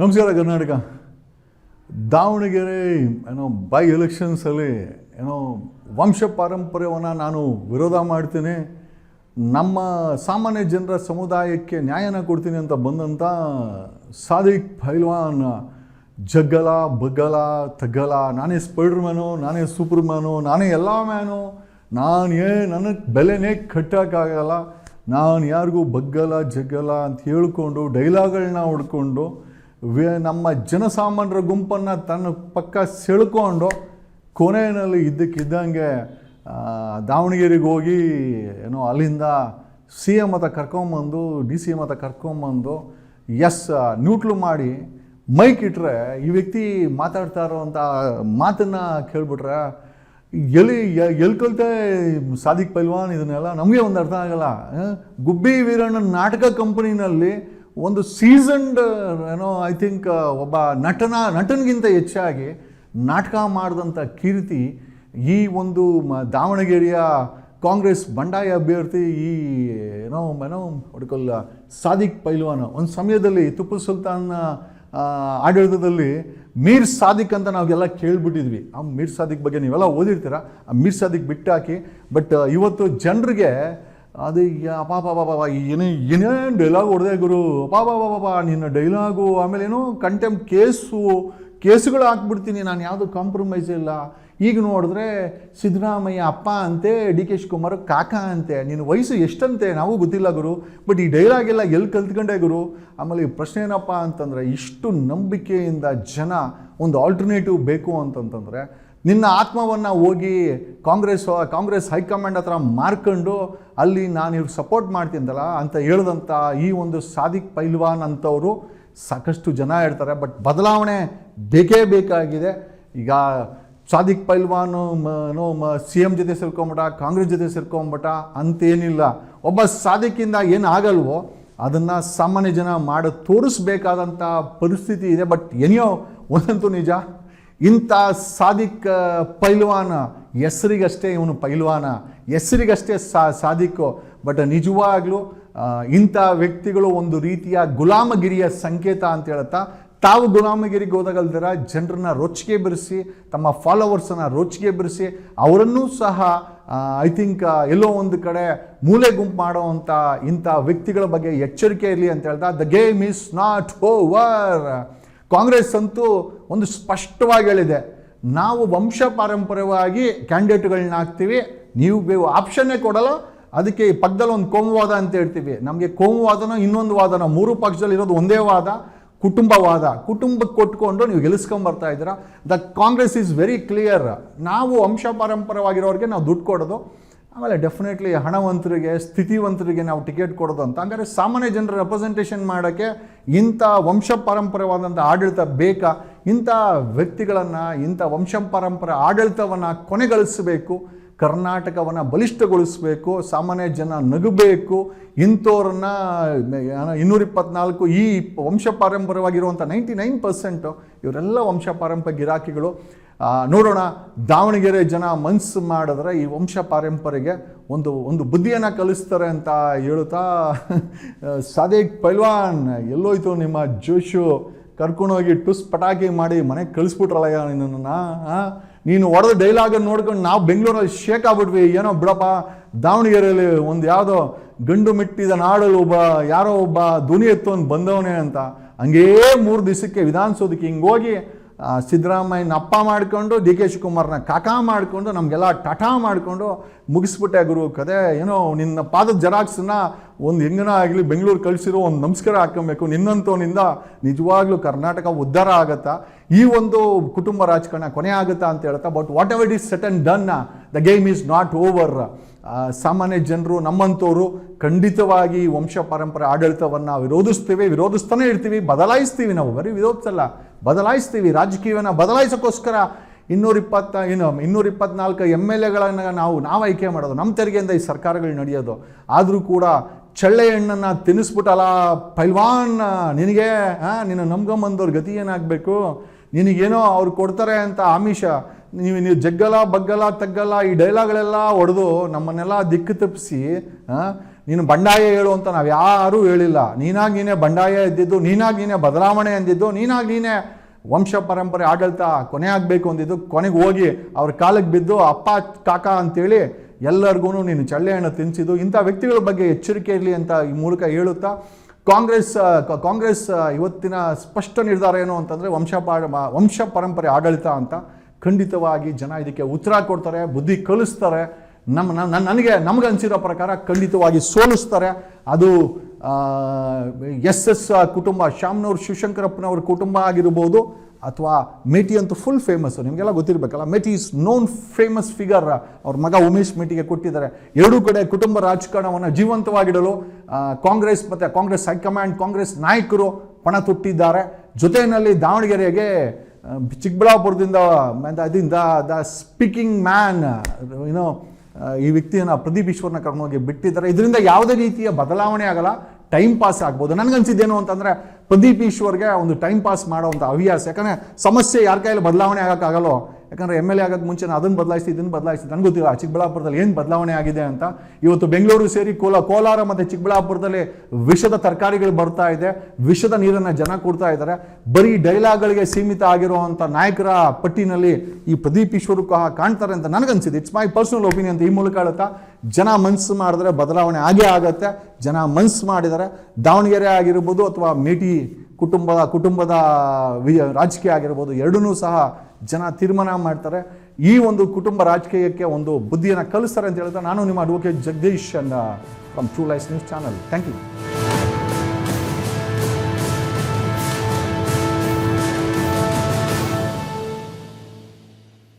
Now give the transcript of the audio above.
ನಮಸ್ಕಾರ ಕರ್ನಾಟಕ. ದಾವಣಗೆರೆ ಬೈ ಎಲೆಕ್ಷನ್ಸಲ್ಲಿ ವಂಶ ಪಾರಂಪರ್ಯವನ್ನು ನಾನು ವಿರೋಧ ಮಾಡ್ತೀನಿ, ನಮ್ಮ ಸಾಮಾನ್ಯ ಜನರ ಸಮುದಾಯಕ್ಕೆ ನ್ಯಾಯನ ಕೊಡ್ತೀನಿ ಅಂತ ಬಂದಂಥ ಸಾದಿಕ್ ಪೈಲ್ವಾನ್ ಜಗ್ಗಲ ಬಗ್ಗಲ ತಗ್ಗಲ, ನಾನೇ ಸ್ಪೈಡರ್ ಮ್ಯಾನು, ನಾನೇ ಸೂಪರ್ ಮ್ಯಾನು, ನಾನೇ ಎಲ್ಲ ಮ್ಯಾನು, ನನಗೆ ಬೆಲೆನೇ ಕಟ್ಟೋಕ್ಕಾಗಲ್ಲ, ನಾನು ಯಾರಿಗೂ ಬಗ್ಗಲ ಜಗ್ಗಲ ಅಂತ ಹೇಳ್ಕೊಂಡು ಡೈಲಾಗ್ಗಳನ್ನ ಹೊಡ್ಕೊಂಡು ನಮ್ಮ ಜನಸಾಮಾನ್ಯರ ಗುಂಪನ್ನು ತನ್ನ ಪಕ್ಕ ಸೆಳ್ಕೊಂಡು ಕೊನೆಯಲ್ಲಿ ಇದ್ದಕ್ಕಿದ್ದಂಗೆ ದಾವಣಗೆರೆಗೆ ಹೋಗಿ ಅಲ್ಲಿಂದ ಸಿ ಎಮ್ ಹತ್ರ ಕರ್ಕೊಂಬಂದು ಡಿ ಸಿ ಎಮ್ ಹತ್ರ ಕರ್ಕೊಂಬಂದು ನ್ಯೂಟ್ಲು ಮಾಡಿ ಮೈಕ್ ಇಟ್ಟರೆ ಈ ವ್ಯಕ್ತಿ ಮಾತಾಡ್ತಾ ಇರೋವಂಥ ಮಾತನ್ನು ಕೇಳ್ಬಿಟ್ರೆ ಎಲ್ಲಿ ಕಲಿತೆ ಸಾದಿಕ್ ಪೈಲ್ವಾನ್ ಇದನ್ನೆಲ್ಲ ನಮಗೆ ಒಂದು ಅರ್ಥ ಆಗಲ್ಲ. ಗುಬ್ಬಿ ವೀರಣ್ಣನ ನಾಟಕ ಕಂಪನಿನಲ್ಲಿ ಒಂದು ಸೀಸನ್ಡ್ ಐ ಥಿಂಕ್ ಒಬ್ಬ ನಟನಿಗಿಂತ ಹೆಚ್ಚಾಗಿ ನಾಟಕ ಮಾಡಿದಂಥ ಕೀರ್ತಿ ಈ ಒಂದು ದಾವಣಗೆರೆಯ ಕಾಂಗ್ರೆಸ್ ಬಂಡಾಯ ಅಭ್ಯರ್ಥಿ ಈ ಹೊಡ್ಕೊಲ್ಲ ಸಾದಿಕ್ ಪೈಲ್ವಾನ್ ಒಂದು ಸಮಯದಲ್ಲಿ ಟಿಪ್ಪು ಸುಲ್ತಾನ್ ಆಡಳಿತದಲ್ಲಿ ಮೀರ್ ಸಾದಿಕ್ ಅಂತ ನಾವೆಲ್ಲ ಕೇಳ್ಬಿಟ್ಟಿದ್ವಿ. ಆ ಮೀರ್ ಸಾದಿಕ್ ಬಗ್ಗೆ ನೀವೆಲ್ಲ ಓದಿರ್ತೀರ, ಆ ಮೀರ್ ಸಾದಿಕ್ ಬಿಟ್ಟಾಕಿ. ಬಟ್ ಇವತ್ತು ಜನರಿಗೆ ಅದು ಏನೇನು ಡೈಲಾಗ್ ಹೊಡೆದೆ ಗುರು, ನಿನ್ನ ಡೈಲಾಗು, ಆಮೇಲೆ ಕೇಸುಗಳು ಹಾಕ್ಬಿಡ್ತೀನಿ, ನಾನು ಯಾವುದು ಕಾಂಪ್ರಮೈಸ್ ಇಲ್ಲ. ಈಗ ನೋಡಿದ್ರೆ ಸಿದ್ದರಾಮಯ್ಯ ಅಪ್ಪ ಅಂತೆ, ಡಿ ಕೆ ಶಿವಕುಮಾರ್ ಕಾಕ ಅಂತೆ, ನಿನ್ನ ವಯಸ್ಸು ಎಷ್ಟಂತೆ ನಾವು ಗೊತ್ತಿಲ್ಲ ಗುರು, ಬಟ್ ಈ ಡೈಲಾಗೆಲ್ಲ ಎಲ್ಲಿ ಕಲ್ತ್ಕೊಂಡೆ ಗುರು. ಆಮೇಲೆ ಪ್ರಶ್ನೆ ಏನಪ್ಪ ಅಂತಂದರೆ, ಇಷ್ಟು ನಂಬಿಕೆಯಿಂದ ಜನ ಒಂದು ಆಲ್ಟರ್ನೇಟಿವ್ ಬೇಕು ಅಂತಂತಂದರೆ ನಿನ್ನ ಆತ್ಮವನ್ನು ಹೋಗಿ ಕಾಂಗ್ರೆಸ್ ಹೈಕಮಾಂಡ್ ಹತ್ರ ಮಾರ್ಕೊಂಡು ಅಲ್ಲಿ ನಾನು ಇವ್ರಿಗೆ ಸಪೋರ್ಟ್ ಮಾಡ್ತೀನಲ್ಲ ಅಂತ ಹೇಳ್ದಂಥ ಈ ಒಂದು ಸಾದಿಕ್ ಪೈಲ್ವಾನ್ ಅಂಥವರು ಸಾಕಷ್ಟು ಜನ ಇರ್ತಾರೆ. ಬಟ್ ಬದಲಾವಣೆ ಬೇಕೇ ಬೇಕಾಗಿದೆ. ಈಗ ಸಾದಿಕ್ ಪೈಲ್ವಾನು ಸಿ ಎಮ್ ಜೊತೆ ಸೇರ್ಕೊಂಬಿಟ್ಟ, ಕಾಂಗ್ರೆಸ್ ಜೊತೆ ಸೇರ್ಕೊಂಬಿಟ್ಟ ಅಂತೇನಿಲ್ಲ. ಒಬ್ಬ ಸಾದಿಕ್ಕಿಂದ ಏನು ಆಗಲ್ವೋ ಅದನ್ನು ಸಾಮಾನ್ಯ ಜನ ಮಾಡಿ ತೋರಿಸ್ಬೇಕಾದಂಥ ಪರಿಸ್ಥಿತಿ ಇದೆ. ಬಟ್ ಒಂದಂತೂ ನಿಜ, ಇಂಥ ಸಾದಿಕ್ ಪೈಲ್ವಾನ ಹೆಸರಿಗಷ್ಟೇ ಇವನು ಪೈಲ್ವಾನ, ಹೆಸರಿಗಷ್ಟೇ ಸಾದಿಕ್ಕು. ಬಟ್ ನಿಜವಾಗ್ಲೂ ಇಂಥ ವ್ಯಕ್ತಿಗಳು ಒಂದು ರೀತಿಯ ಗುಲಾಮಗಿರಿಯ ಸಂಕೇತ ಅಂತ ಹೇಳ್ತಾ ತಾವು ಗುಲಾಮಗಿರಿಗೆ ಹೋದಾಗಲ್ದಿರ ಜನರನ್ನ ರೊಚ್ಚಿಗೆ ಬಿರಿಸಿ, ತಮ್ಮ ಫಾಲೋವರ್ಸನ್ನು ರೊಚ್ಚಿಗೆ ಬಿರಿಸಿ ಅವರನ್ನೂ ಸಹ ಐ ಥಿಂಕ್ ಎಲ್ಲೋ ಒಂದು ಕಡೆ ಮೂಲೆ ಗುಂಪು ಮಾಡೋವಂಥ ಇಂಥ ವ್ಯಕ್ತಿಗಳ ಬಗ್ಗೆ ಎಚ್ಚರಿಕೆ ಇರಲಿ ಅಂತ ಹೇಳ್ತಾ the game is not over. Congress ಅಂತೂ ಒಂದು ಸ್ಪಷ್ಟವಾಗಿ ಹೇಳಿದೆ, ನಾವು ವಂಶ ಪಾರಂಪರ್ಯವಾಗಿ ಕ್ಯಾಂಡಿಡೇಟ್ಗಳನ್ನ ಹಾಕ್ತೀವಿ, ನೀವು ಆಪ್ಷನ್ನೇ ಕೊಡಲ್ಲ, ಅದಕ್ಕೆ ಪಕ್ಕದಲ್ಲಿ ಒಂದು ಕೋಮುವಾದ ಅಂತ ಹೇಳ್ತೀವಿ. ನಮಗೆ ಕೋಮುವಾದನೋ ಇನ್ನೊಂದು ವಾದನೋ, ಮೂರು ಪಕ್ಷದಲ್ಲಿ ಇರೋದು ಒಂದೇ ವಾದ, ಕುಟುಂಬಕ್ಕೆ ಕೊಟ್ಕೊಂಡು ನೀವು ಗೆಲ್ಲಿಸ್ಕೊಂಬರ್ತಾ ಇದ್ದೀರಾ. The Congress is very clear, ನಾವು ವಂಶ ಪಾರಂಪರ್ಯವಾಗಿರೋರಿಗೆ ನಾವು ದುಡ್ಡು ಕೊಡೋದು, ಆಮೇಲೆ ಡೆಫಿನೆಟ್ಲಿ ಹಣವಂತರಿಗೆ ಸ್ಥಿತಿವಂತರಿಗೆ ನಾವು ಟಿಕೆಟ್ ಕೊಡೋದು ಅಂತ. ಹಂಗಾರೆ ಸಾಮಾನ್ಯ ಜನರ ರೆಪ್ರೆಸೆಂಟೇಷನ್ ಮಾಡೋಕ್ಕೆ ಇಂಥ ವಂಶ ಪಾರಂಪರ್ಯವಾದಂಥ ಆಡಳಿತ ಬೇಕಾ? ಇಂಥ ವ್ಯಕ್ತಿಗಳನ್ನು, ಇಂಥ ವಂಶ ಪಾರಂಪರ್ಯ ಆಡಳಿತವನ್ನು ಕೊನೆಗಳಿಸಬೇಕು, ಕರ್ನಾಟಕವನ್ನು ಬಲಿಷ್ಠಗೊಳಿಸಬೇಕು, ಸಾಮಾನ್ಯ ಜನ ನಗಬೇಕು. ಇಂಥವ್ರನ್ನ 224 ಈ ವಂಶ ಪಾರಂಪರ್ಯವಾಗಿರುವಂಥ 99% ಇವರೆಲ್ಲ ವಂಶ ಪಾರಂಪರ್ಯ ಗಿರಾಕಿಗಳು. ನೋಡೋಣ, ದಾವಣಗೆರೆ ಜನ ಮನಸ್ಸು ಮಾಡಿದ್ರೆ ಈ ವಂಶ ಪಾರಂಪರೆಗೆ ಒಂದು ಬುದ್ಧಿಯನ್ನು ಕಲಿಸ್ತಾರೆ ಅಂತ ಹೇಳುತ್ತಾ ಸಾದಿಕ್ ಪೈಲ್ವಾನ್ ಎಲ್ಲೋಯ್ತು ನಿಮ್ಮ ಜೋಶು? ಕರ್ಕೊಂಡೋಗಿ ಪಟಾಕಿ ಮಾಡಿ ಮನೆಗೆ ಕಳಿಸ್ಬಿಟ್ರಲ್ಲ ನಿನ್ನನ್ನು. ನೀನು ಹೊಡೆದ ಡೈಲಾಗನ್ನು ನೋಡ್ಕೊಂಡು ನಾವು ಬೆಂಗಳೂರಲ್ಲಿ ಶೇಕ್ ಆಗ್ಬಿಟ್ವಿ. ಏನೋ ಬಿಡಪ್ಪ, ದಾವಣಗೆರೆಯಲ್ಲಿ ಒಂದು ಯಾವುದೋ ಗಂಡು ಮೆಟ್ಟಿದ ನಾಡಲು ಯಾರೋ ಒಬ್ಬ ಧ್ವನಿ ಎತ್ತೋನು ಬಂದವನೇ ಅಂತ. ಹಂಗೇ 3 ದಿವಸಕ್ಕೆ ವಿಧಾನಸೌಧಕ್ಕೆ ಹಿಂಗೆ ಹೋಗಿ ಸಿದ್ದರಾಮಯ್ಯನ ಅಪ್ಪ ಮಾಡಿಕೊಂಡು ಡಿ ಕೆ ಶಿವಕುಮಾರ್ನ ಕಾಕಾ ಮಾಡಿಕೊಂಡು ನಮಗೆಲ್ಲ ಟಾಟಾ ಮಾಡಿಕೊಂಡು ಮುಗಿಸ್ಬಿಟ್ಟೆ ಗುರು ಕತೆ. ನಿನ್ನ ಪಾದದ ಜೆರಾಕ್ಸನ್ನ ಒಂದು ಹೆಂಗನ ಆಗಲಿ ಬೆಂಗಳೂರು ಕಳಿಸಿರೋ ಒಂದು ನಮಸ್ಕಾರ ಹಾಕ್ಕೊಬೇಕು. ನಿನ್ನಂತವನಿಂದ ನಿಜವಾಗ್ಲೂ ಕರ್ನಾಟಕ ಉದ್ಧಾರ ಆಗತ್ತಾ? ಈ ಒಂದು ಕುಟುಂಬ ರಾಜಕಾರಣ ಕೊನೆ ಆಗುತ್ತಾ ಅಂತ ಹೇಳ್ತಾ. But what ever it is set and done, the game is not over. ಸಾಮಾನ್ಯ ಜನರು ನಮ್ಮಂಥವ್ರು ಖಂಡಿತವಾಗಿ ವಂಶ ಪಾರಂಪರ್ಯ ಆಡಳಿತವನ್ನು ವಿರೋಧಿಸ್ತಾನೆ ಇರ್ತೀವಿ, ಬದಲಾಯಿಸ್ತೀವಿ. ನಾವು ಬರೀ ವಿರೋಧಿಸಲ್ಲ, ಬದಲಾಯಿಸ್ತೀವಿ. ರಾಜಕೀಯವನ್ನು ಬದಲಾಯಿಸೋಕ್ಕೋಸ್ಕರ 224 MLAಗಳನ್ನು ನಾವು ಆಯ್ಕೆ ಮಾಡೋದು, ನಮ್ಮ ತೆರಿಗೆಯಿಂದ ಈ ಸರ್ಕಾರಗಳು ನಡೆಯೋದು. ಆದರೂ ಕೂಡ ಚಳ್ಳೆ ಹಣ್ಣನ್ನು ತಿನ್ನಿಸ್ಬಿಟ್ಟಲ್ಲ ಪೈಲ್ವಾನ್, ನಿನ್ನ ನಂಬ್ಕೊಂಬಂದವ್ರ ಗತಿ ಏನಾಗಬೇಕು? ನಿನಗೇನೋ ಅವ್ರು ಕೊಡ್ತಾರೆ ಅಂತ ಆಮಿಷ, ನೀವು ಜಗ್ಗಲ ಬಗ್ಗಲ ತಗ್ಗಲ ಈ ಡೈಲಾಗ್ಗಳೆಲ್ಲ ಹೊಡೆದು ನಮ್ಮನ್ನೆಲ್ಲ ದಿಕ್ಕು ತಪ್ಪಿಸಿ ನೀನು ಬಂಡಾಯ ಹೇಳು ಅಂತ ನಾವು ಯಾರೂ ಹೇಳಿಲ್ಲ. ನೀನಾಗಿ ನೀನೇ ಬಂಡಾಯ ಎದ್ದಿದ್ದು, ನೀನಾಗಿ ನೀನೇ ಬದಲಾವಣೆ ಅಂದಿದ್ದು, ನೀನಾಗಿ ನೀನೇ ವಂಶ ಪರಂಪರೆ ಆಡಳಿತ ಕೊನೆ ಆಗಬೇಕು ಅಂದಿದ್ದು, ಕೊನೆಗೆ ಹೋಗಿ ಅವ್ರ ಕಾಲಕ್ಕೆ ಬಿದ್ದು ಅಪ್ಪ ಕಾಕ ಅಂತೇಳಿ ಎಲ್ಲರಿಗೂ ನೀನು ಚಳ್ಳೆ ಹಣ್ಣು ತಿನ್ನಿಸಿದ್ದು. ಇಂಥ ವ್ಯಕ್ತಿಗಳ ಬಗ್ಗೆ ಎಚ್ಚರಿಕೆ ಇರಲಿ ಅಂತ ಈ ಮೂಲಕ ಹೇಳುತ್ತಾ, ಕಾಂಗ್ರೆಸ್ ಇವತ್ತಿನ ಸ್ಪಷ್ಟ ನಿರ್ಧಾರ ಏನು ಅಂತಂದರೆ ವಂಶ ಪರಂಪರೆ ಆಡಳಿತ ಅಂತ. ಖಂಡಿತವಾಗಿ ಜನ ಇದಕ್ಕೆ ಉತ್ತರ ಕೊಡ್ತಾರೆ, ಬುದ್ಧಿ ಕಲಿಸ್ತಾರೆ. ನಮಗೆ ಅನಿಸಿರೋ ಪ್ರಕಾರ ಖಂಡಿತವಾಗಿ ಸೋಲಿಸ್ತಾರೆ. ಅದು ಎಸ್ ಕುಟುಂಬ, ಶಾಮ್ನವ್ರ ಶಿವಶಂಕರಪ್ಪನವ್ರ ಕುಟುಂಬ ಆಗಿರ್ಬೋದು, ಅಥವಾ ಮೇಟಿ ಅಂತೂ ಫುಲ್ ಫೇಮಸ್ಸು, ನಿಮಗೆಲ್ಲ ಗೊತ್ತಿರಬೇಕಲ್ಲ. ಮೇಟಿ ಈಸ್ ನೋನ್ ಫೇಮಸ್ ಫಿಗರ್. ಅವ್ರ ಮಗ ಉಮೇಶ್ ಮೇಟಿಗೆ ಕೊಟ್ಟಿದ್ದಾರೆ. ಎರಡೂ ಕಡೆ ಕುಟುಂಬ ರಾಜಕಾರಣವನ್ನು ಜೀವಂತವಾಗಿಡಲು ಕಾಂಗ್ರೆಸ್ ಮತ್ತು ಕಾಂಗ್ರೆಸ್ ಹೈಕಮಾಂಡ್, ಕಾಂಗ್ರೆಸ್ ನಾಯಕರು ಪಣ ತೊಟ್ಟಿದ್ದಾರೆ. ಜೊತೆಯಲ್ಲಿ ದಾವಣಗೆರೆಗೆ ಚಿಕ್ಕಬಳ್ಳಾಪುರದಿಂದ ದ ಸ್ಪೀಕಿಂಗ್ ಮ್ಯಾನ್ ಈ ವ್ಯಕ್ತಿಯನ್ನು ಪ್ರದೀಪ್ ಈಶ್ವರ್ನ ಕರ್ಕೊಂಡೋಗಿ ಬಿಟ್ಟಿದ್ದಾರೆ. ಇದರಿಂದ ಯಾವುದೇ ರೀತಿಯ ಬದಲಾವಣೆ ಆಗಲ್ಲ, ಟೈಮ್ ಪಾಸ್ ಆಗ್ಬೋದು. ನನಗನ್ಸಿದ್ದೇನು ಅಂತಂದರೆ ಪ್ರದೀಪ್ ಈಶ್ವರ್ಗೆ ಒಂದು ಟೈಮ್ ಪಾಸ್ ಮಾಡೋವಂಥ ಹವ್ಯಾಸ. ಯಾಕಂದರೆ ಸಮಸ್ಯೆ ಯಾರ ಕೈಯಲ್ಲಿ ಬದಲಾವಣೆ ಆಗೋಕ್ಕಾಗಲ್ಲೋ. ಯಾಕಂದರೆ ಎಮ್ ಎಲ್ ಎ ಆಗೋಕ್ಕೆ ಮುಂಚೆ ಅದನ್ನು ಬದಲಾಯಿಸಿ ಇದನ್ನು ಬದಲಾಯಿಸಿ ನನಗೆ ಗೊತ್ತಿಲ್ಲ ಚಿಕ್ಕಬಳ್ಳಾಪುರದಲ್ಲಿ ಏನು ಬದಲಾವಣೆ ಆಗಿದೆ ಅಂತ. ಇವತ್ತು ಬೆಂಗಳೂರು ಸೇರಿ ಕೋಲಾರ ಮತ್ತು ಚಿಕ್ಕಬಳ್ಳಾಪುರದಲ್ಲಿ ವಿಷದ ತರಕಾರಿಗಳು ಬರ್ತಾ ಇದೆ, ವಿಷದ ನೀರನ್ನು ಜನ ಕೊಡ್ತಾ ಇದ್ದಾರೆ. ಬರೀ ಡೈಲಾಗ್ಗಳಿಗೆ ಸೀಮಿತ ಆಗಿರುವಂಥ ನಾಯಕರ ಪಟ್ಟಿನಲ್ಲಿ ಈ ಪ್ರದೀಪ್ ಈಶ್ವರು ಕಾಣ್ತಾರೆ ಅಂತ ನನಗನ್ಸಿದೆ. ಇಟ್ಸ್ ಮೈ ಪರ್ಸನಲ್ ಒಪಿನಿಯನ್ ಅಂತ ಈ ಮೂಲಕ ಹೇಳುತ್ತಾ, ಜನ ಮನಸ್ಸು ಮಾಡಿದ್ರೆ ಬದಲಾವಣೆ ಆಗೇ ಆಗುತ್ತೆ. ಜನ ಮನಸ್ಸು ಮಾಡಿದರೆ ದಾವಣಗೆರೆ ಆಗಿರ್ಬೋದು ಅಥವಾ ಮೇಟಿ ಕುಟುಂಬದ ರಾಜಕೀಯ ಆಗಿರ್ಬೋದು, ಎರಡನ್ನೂ ಸಹ ಜನ ತೀರ್ಮಾನ ಮಾಡ್ತಾರೆ. ಈ ಒಂದು ಕುಟುಂಬ ರಾಜಕೀಯಕ್ಕೆ ಒಂದು ಬುದ್ಧಿಯನ್ನು ಕಲಿಸ್ತಾರೆ ಅಂತ ಹೇಳ್ತಾ, ನಾನು ನಿಮ್ಮ advocate Jagadish from True Life News channel. Thank you.